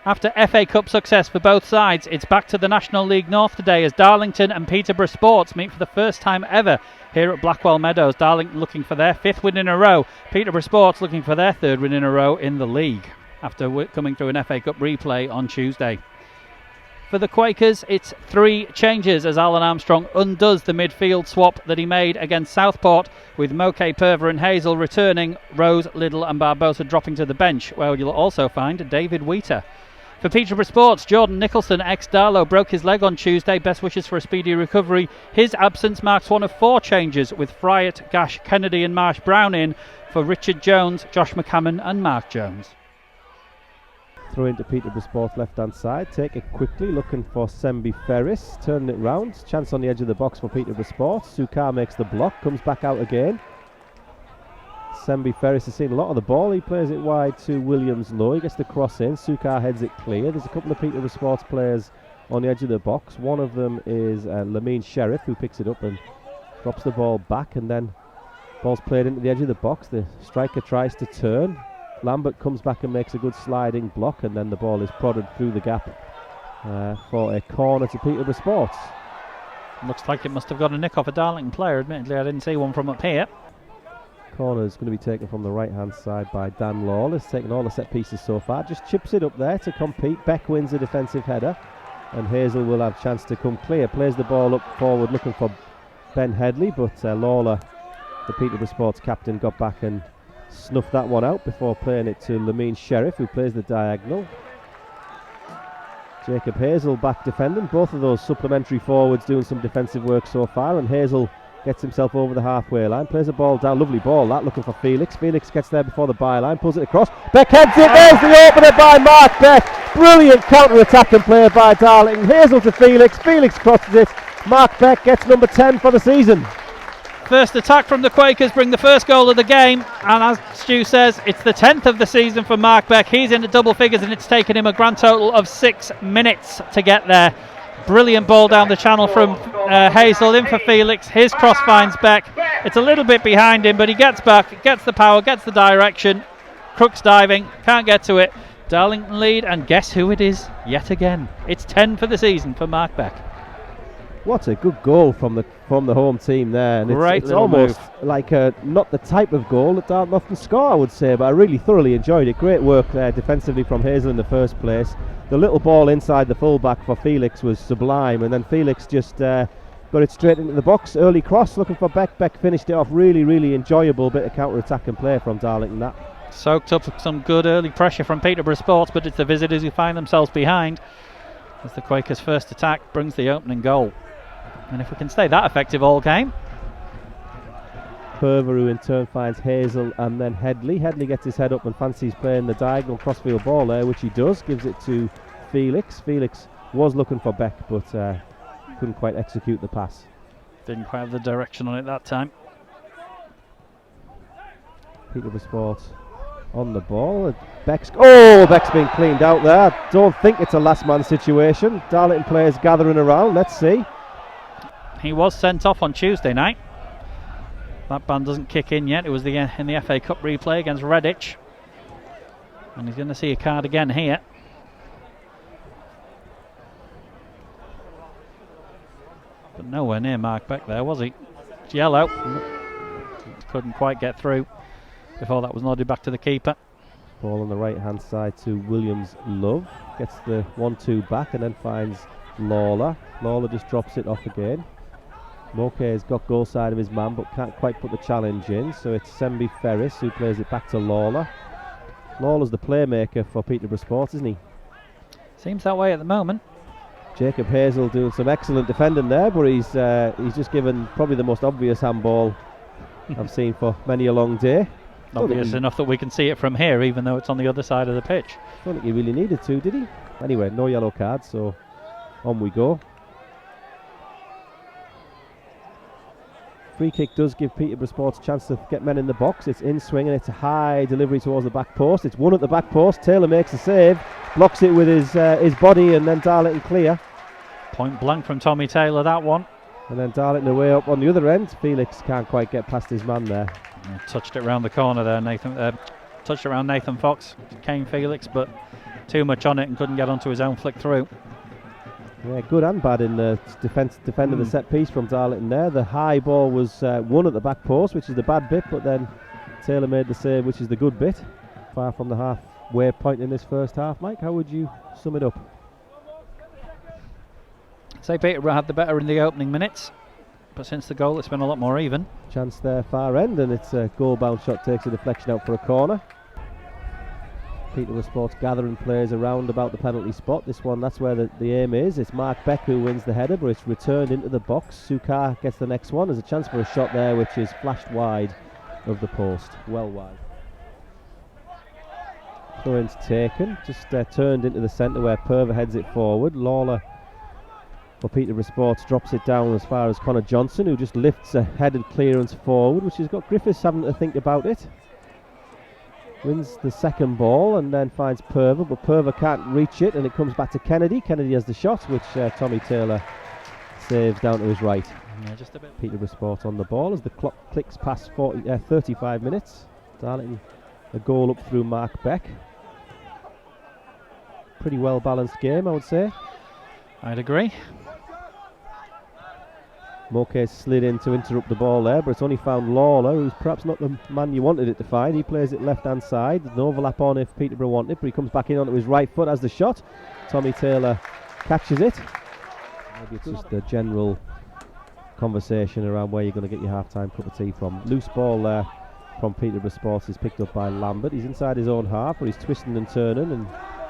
After FA Cup success for both sides, it's back to the National League North today as Darlington and Peterborough Sports meet for the first time ever here at Blackwell Meadows. Darlington looking for their 5th win in a row. Peterborough Sports looking for their 3rd win in a row in the league after coming through an FA Cup replay on Tuesday. For the Quakers, it's 3 changes as Alan Armstrong undoes the midfield swap that he made against Southport, with Moke, Perver and Hazel returning, Rose, Liddell and Barbosa dropping to the bench, where you'll also find David Wheater. For Peterborough Sports, Jordan Nicholson, ex-Darlow, broke his leg on Tuesday. Best wishes for a speedy recovery. His absence marks one of 4 changes, with Fryatt, Gash, Kennedy and Marsh Brown in for Richard Jones, Josh McCammon and Mark Jones. Throw into Peterborough Sports left-hand side. Take it quickly, looking for Sembi Ferris. Turning it round. Chance on the edge of the box for Peterborough Sports. Sukar makes the block. Comes back out again. Sembi Ferris has seen a lot of the ball. He plays it wide to Williams low. He gets the cross in. Sukar heads it clear. There's a couple of Peterborough Sports players on the edge of the box. One of them is Lamine Sheriff, who picks it up and drops the ball back, and then ball's played into the edge of the box. The striker tries to turn. Lambert comes back and makes a good sliding block, and then the ball is prodded through the gap for a corner to Peterborough Sports. Looks like it must have got a nick off a Darlington player. Admittedly, I didn't see one from up here. Corner is going to be taken from the right hand side by Dan Lawless, taking all the set pieces so far. Just chips it up there to compete. Beck wins a defensive header, and Hazel will have a chance to come clear. Plays the ball up forward looking for Ben Headley, but Lawler, the Peterborough Sports captain, got back and snuffed that one out before playing it to Lamine Sheriff, who plays the diagonal. Jacob Hazel back defending. Both of those supplementary forwards doing some defensive work so far, and Hazel gets himself over the halfway line, plays the ball down, lovely ball that, looking for Felix. Felix gets there before the byline, pulls it across. Beck heads it, there's the opener by Mark Beck. Brilliant counter-attacking play by Darlington. Hazel to Felix, Felix crosses it. Mark Beck gets number 10 for the season. First attack from the Quakers bring the first goal of the game, and as Stu says, it's the 10th of the season for Mark Beck. He's into double figures and it's taken him a grand total of 6 minutes to get there. Brilliant ball down the channel from Hazel in for Felix. His cross finds Beck. It's a little bit behind him, but he gets back, gets the power, gets the direction. Crooks diving, can't get to it. Darlington lead, and guess who it is yet again? It's 10 for the season for Mark Beck. What a good goal from the home team there. And it's almost move. like not the type of goal that Darlington often score, I would say, but I really thoroughly enjoyed it. Great work there defensively from Hazel in the first place. The little ball inside the fullback for Felix was sublime, and then Felix just got it straight into the box. Early cross looking for Beck. Beck finished it off. Really, really enjoyable bit of counter-attack and play from Darlington. That soaked up some good early pressure from Peterborough Sports, but it's the visitors who find themselves behind as the Quakers' first attack brings the opening goal. And if we can stay that effective all game. Perver, who in turn finds Hazel and then Headley. Headley gets his head up and fancies playing the diagonal crossfield ball there, which he does. Gives it to Felix. Felix was looking for Beck, but couldn't quite execute the pass. Didn't quite have the direction on it that time. Peterborough Sports on the ball. Beck's been cleaned out there. I don't think it's a last man situation. Darlington players gathering around. Let's see. He was sent off on Tuesday night. That ban doesn't kick in yet. It was in the FA Cup replay against Redditch. And he's going to see a card again here. But nowhere near Mark Beck there, was he? It's yellow. Couldn't quite get through before that was nodded back to the keeper. Ball on the right hand side to Williams Love. Gets the 1-2 back and then finds Lawler. Lawler just drops it off again. Moke has got goal side of his man but can't quite put the challenge in, so it's Sembi Ferris who plays it back to Lawler. Lawler's the playmaker for Peterborough Sports, isn't he? Seems that way at the moment. Jacob Hazel doing some excellent defending there, but he's just given probably the most obvious handball I've seen for many a long day. Obvious enough that we can see it from here, even though it's on the other side of the pitch. I don't think he really needed to, did he? Anyway, no yellow cards, so on we go. Free kick does give Peterborough Sports a chance to get men in the box. It's in swing and it's a high delivery towards the back post. It's one at the back post. Taylor makes a save, blocks it with his body, and then Darlington clear. Point blank from Tommy Taylor, that one. And then Darlington away up on the other end. Felix can't quite get past his man there. Touched it round the corner there, Nathan. Touched it around Nathan Fox. Came Felix, but too much on it and couldn't get onto his own flick through. Yeah, good and bad in the defending the set piece from Darlington there. The high ball was won at the back post, which is the bad bit, but then Taylor made the save, which is the good bit. Far from the halfway point in this first half. Mike, how would you sum it up? I'd say Peterborough had the better in the opening minutes, but since the goal it's been a lot more even. Chance there far end, and it's a goal bound shot, takes a deflection out for a corner. Peterborough Sports gathering players around about the penalty spot. This one, that's where the aim is. It's Mark Beck who wins the header, but it's returned into the box. Sukar gets the next one. There's a chance for a shot there, which is flashed wide of the post, well wide. Throw-in's taken, just turned into the centre where Purver heads it forward. Lawler for Peterborough Sports drops it down as far as Connor Johnson, who just lifts a headed clearance forward, which has got Griffiths having to think about it. Wins the second ball and then finds Purver, but Purver can't reach it, and it comes back to Kennedy. Kennedy has the shot, which Tommy Taylor saves down to his right. Yeah, just a bit. Peterborough Sports on the ball as the clock clicks past 35 minutes. Darlington a goal up through Mark Beck. Pretty well balanced game, I would say. I'd agree. Moke slid in to interrupt the ball there, but it's only found Lawler, who's perhaps not the man you wanted it to find. He plays it left hand side. There's an overlap on if Peterborough want it, but he comes back in onto his right foot as the shot. Tommy Taylor catches it. Maybe it's just a general conversation around where you're going to get your half-time cup of tea from. Loose ball there from Peterborough Sports is picked up by Lambert. He's inside his own half, but he's twisting and turning and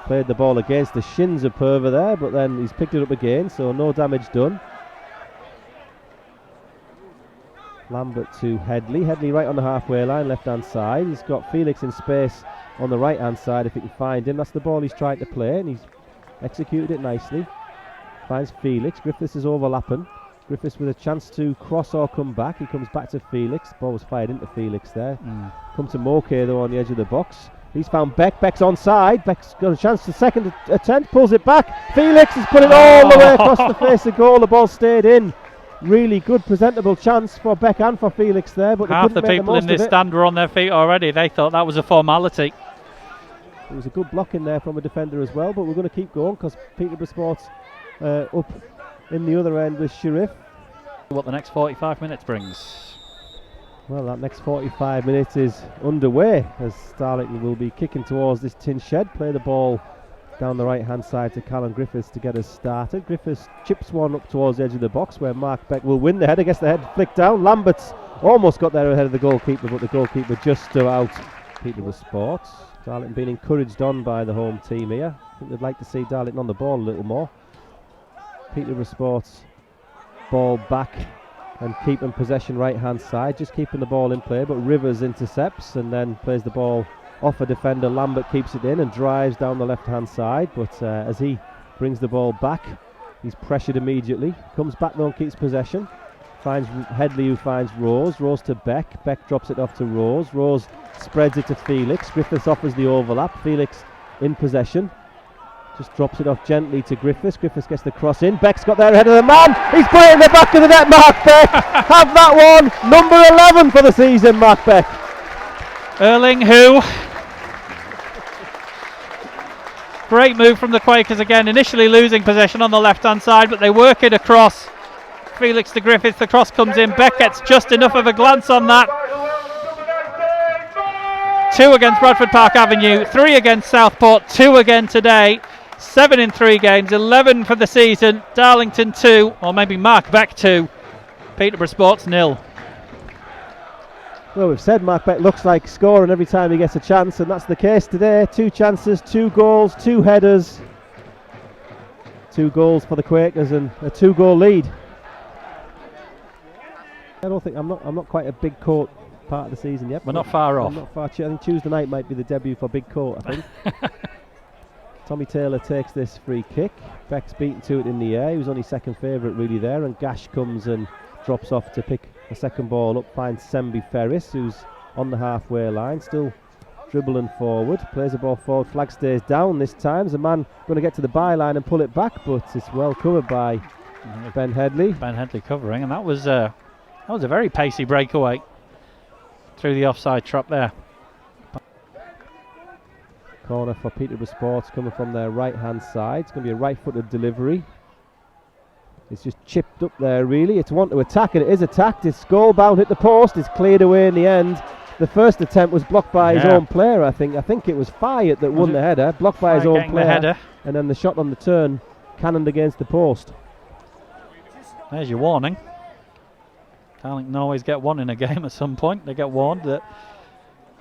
played the ball against the shins of Purver there, but then he's picked it up again, so no damage done. Lambert to Headley. Headley right on the halfway line, left hand side. He's got Felix in space on the right hand side if he can find him. That's the ball he's trying to play, and he's executed it nicely. Finds Felix. Griffiths is overlapping. Griffiths with a chance to cross or come back. He comes back to Felix. Ball was fired into Felix there. Come to Moke though on the edge of the box. He's found Beck. Beck's onside. Beck's got a chance to second attempt. Pulls it back. Felix has put it all the way across the face of goal. The ball stayed in. Really good, presentable chance for Beck and for Felix there, but half the people in this stand were on their feet already. They thought that was a formality. It was a good block in there from a defender as well, but we're going to keep going because Peterborough Sports up in the other end with Sharif. What the next 45 minutes brings. Well, that next 45 minutes is underway as Darlington will be kicking towards this tin shed, play the ball down the right hand side to Callum Griffiths to get us started. Griffiths chips one up towards the edge of the box where Mark Beck will win the header, gets the head flicked down. Lambert's almost got there ahead of the goalkeeper, but the goalkeeper just stood out. Peterborough Sports. Darlington being encouraged on by the home team here. I think they'd like to see Darlington on the ball a little more. Peterborough Sports ball back and keeping possession right hand side, just keeping the ball in play, but Rivers intercepts and then plays the ball off a defender. Lambert keeps it in and drives down the left hand side, but as he brings the ball back, he's pressured immediately. Comes back though and keeps possession. Finds Headley, who finds Rose. Rose to Beck. Beck drops it off to Rose. Rose spreads it to Felix. Griffiths offers the overlap. Felix in possession. Just drops it off gently to Griffiths. Griffiths gets the cross in. Beck's got there ahead of the man. He's put it in the back of the net. Mark Beck. Have that one. Number 11 for the season, Mark Beck. Erling, who? Great move from the Quakers again, initially losing possession on the left hand side, but they work it across. Felix to Griffiths, the cross comes in, Beck gets just enough of a glance on that. 2 against Bradford Park Avenue, 3 against Southport, 2 again today. 7 in 3 games, 11 for the season. Darlington 2, or maybe Mark Beck 2, Peterborough Sports 0. Well, we've said Mark Beck looks like scoring every time he gets a chance, and that's the case today. 2 chances, 2 goals, 2 headers, 2 goals for the Quakers, and a 2-goal lead. I don't think I'm not quite a Big Coat part of the season yet. We're not far off. I'm not far. I think Tuesday night might be the debut for Big Coat, I think. Tommy Taylor takes this free kick. Beck's beaten to it in the air. He was only second favourite really there, and Gash comes and drops off to pick a second ball up, finds Sembi Ferris, who's on the halfway line, still dribbling forward, plays the ball forward, flag stays down this time. There's a man going to get to the byline and pull it back, but it's well covered by Ben Headley. Ben Headley covering, and that was a very pacey breakaway through the offside trap there. Corner for Peterborough Sports coming from their right-hand side. It's going to be a right-footed delivery. It's just chipped up there, really. It's one to attack, and it is attacked. It's goal-bound, hit the post. It's cleared away in the end. The first attempt was blocked by his own player, I think. I think it was Fayette that won the header, blocked by his own player. And then the shot on the turn cannoned against the post. There's your warning. Darlington always get one in a game at some point. They get warned that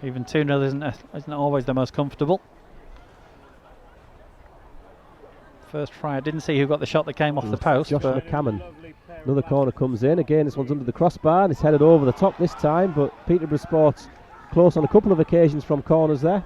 even 2-0 isn't always the most comfortable. First try, I didn't see who got the shot that came off the post. Josh McCammon. Another corner comes in. Again, this one's under the crossbar and it's headed over the top this time, but Peterborough Sports close on a couple of occasions from corners there.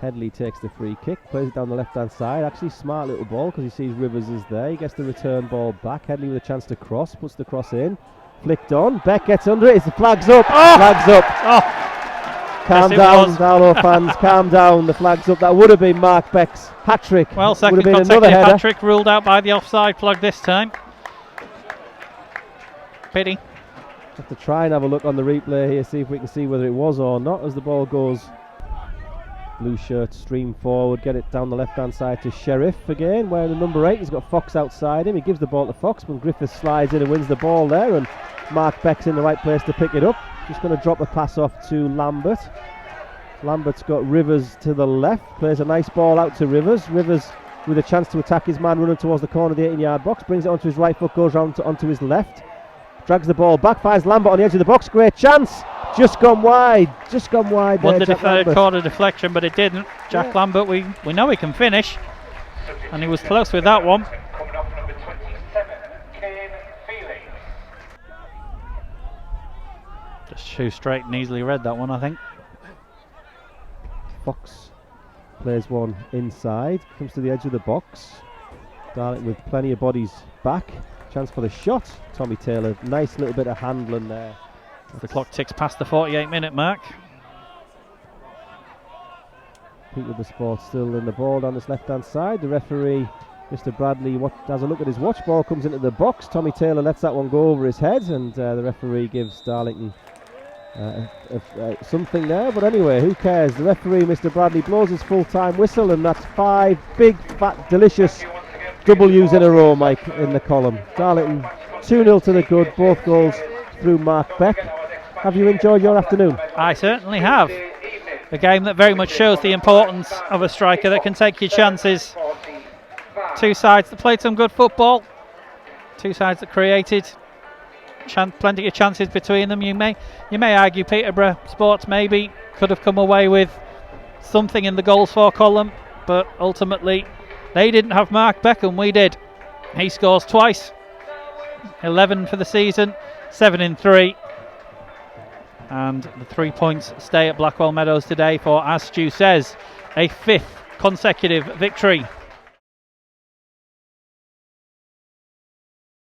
Headley takes the free kick, plays it down the left-hand side. Actually, smart little ball because he sees Rivers is there. He gets the return ball back. Headley with a chance to cross, puts the cross in. Flicked on. Beck gets under it. It's the flag's up. Flag's up. Calm down, Darlow fans. Calm down. The flag's up. That would have been Mark Beck's hat-trick. Well, second consecutive hat-trick ruled out by the offside flag this time. Pity. Have to try and have a look on the replay here, see if we can see whether it was or not as the ball goes. Blue shirt stream forward, get it down the left-hand side to Sheriff again, wearing the number 8. He's got Fox outside him. He gives the ball to Fox, but Griffiths slides in and wins the ball there, and Mark Beck's in the right place to pick it up. Just going to drop a pass off to Lambert. Lambert's got Rivers to the left, plays a nice ball out to Rivers. Rivers with a chance to attack his man running towards the corner of the 18-yard box, brings it onto his right foot, goes round onto his left, drags the ball back, finds Lambert on the edge of the box. Great chance. Just gone wide there. Wondered if that had caught a deflection, but it didn't. Jack Lambert, we know he can finish, and he was close with that one. Just shoe straight and easily read that one, I think. Fox plays one inside, comes to the edge of the box. Darlington with plenty of bodies back. Chance for the shot. Tommy Taylor, nice little bit of handling there. The clock ticks past the 48-minute mark. Peterborough Sports still in the ball down this left-hand side. The referee, Mr. Bradley, has a look at his watch. Ball comes into the box. Tommy Taylor lets that one go over his head, and the referee gives Darlington something there. But anyway, who cares? The referee, Mr. Bradley, blows his full-time whistle, and that's 5 big, fat, delicious W's in a row, Mike, in the column. Darlington 2-0 to the good. Both goals through Mark Beck. Have you enjoyed your afternoon? I certainly have. A game that very much shows the importance of a striker that can take your chances. Two sides that played some good football. Two sides that created plenty of chances between them. You may argue Peterborough Sports maybe could have come away with something in the goals for column, but ultimately they didn't have Mark Beck and we did. He scores twice. 11 for the season, 7 in 3. And the 3 points stay at Blackwell Meadows today for, as Stu says, a 5th consecutive victory.